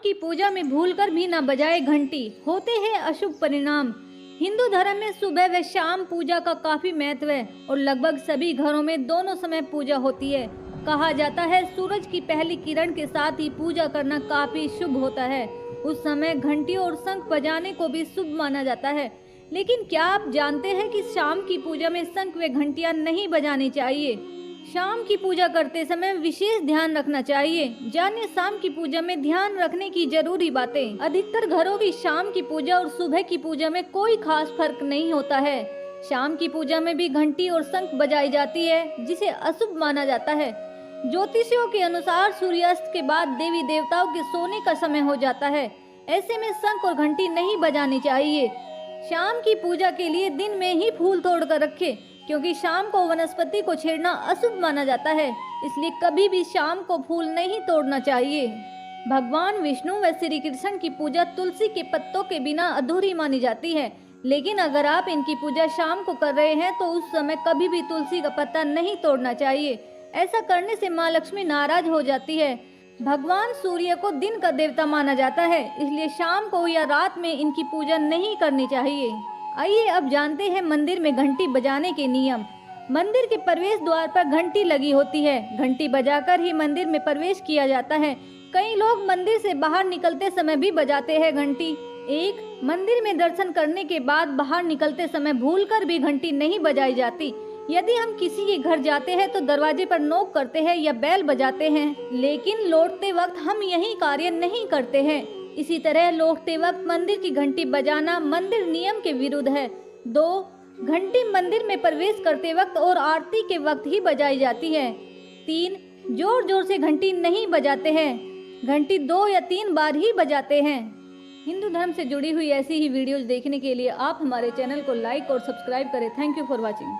की पूजा में भूलकर भी न बजाए घंटी, होते हैं अशुभ परिणाम। हिंदू धर्म में सुबह व शाम पूजा का काफी महत्व है और लगभग सभी घरों में दोनों समय पूजा होती है। कहा जाता है सूरज की पहली किरण के साथ ही पूजा करना काफी शुभ होता है। उस समय घंटी और शंख बजाने को भी शुभ माना जाता है। लेकिन क्या आप जानते हैं कि शाम की पूजा में शंख व घंटियां नहीं बजानी चाहिए? शाम की पूजा करते समय विशेष ध्यान रखना चाहिए। जानिए शाम की पूजा में ध्यान रखने की जरूरी बातें। अधिकतर घरों की शाम की पूजा और सुबह की पूजा में कोई खास फर्क नहीं होता है। शाम की पूजा में भी घंटी और शंख बजाई जाती है, जिसे अशुभ माना जाता है। ज्योतिषियों के अनुसार सूर्यास्त के बाद देवी देवताओं के सोने का समय हो जाता है। ऐसे में शंख और घंटी नहीं बजानी चाहिए। शाम की पूजा के लिए दिन में ही फूल तोड़ कर रखें, क्योंकि शाम को वनस्पति को छेड़ना अशुभ माना जाता है। इसलिए कभी भी शाम को फूल नहीं तोड़ना चाहिए। भगवान विष्णु व श्री कृष्ण की पूजा तुलसी के पत्तों के बिना अधूरी मानी जाती है। लेकिन अगर आप इनकी पूजा शाम को कर रहे हैं तो उस समय कभी भी तुलसी का पत्ता नहीं तोड़ना चाहिए। ऐसा करने से माँ लक्ष्मी नाराज हो जाती है। भगवान सूर्य को दिन का देवता माना जाता है, इसलिए शाम को या रात में इनकी पूजा नहीं करनी चाहिए। आइए अब जानते हैं मंदिर में घंटी बजाने के नियम। मंदिर के प्रवेश द्वार पर घंटी लगी होती है। घंटी बजाकर ही मंदिर में प्रवेश किया जाता है। कई लोग मंदिर से बाहर निकलते समय भी बजाते हैं घंटी। मंदिर में दर्शन करने के बाद बाहर निकलते समय भूलकर भी घंटी नहीं बजाई जाती। यदि हम किसी के घर जाते हैं तो दरवाजे पर नॉक करते हैं या बेल बजाते हैं, लेकिन लौटते वक्त हम यही कार्य नहीं करते हैं। इसी तरह लौटते वक्त मंदिर की घंटी बजाना मंदिर नियम के विरुद्ध है। 2. घंटी मंदिर में प्रवेश करते वक्त और आरती के वक्त ही बजाई जाती है। 3. जोर जोर से घंटी नहीं बजाते हैं। घंटी 2 या 3 बार ही बजाते हैं। हिंदू धर्म से जुड़ी हुई ऐसी ही वीडियोज देखने के लिए आप हमारे चैनल को लाइक और सब्सक्राइब करें। Thank you for watching.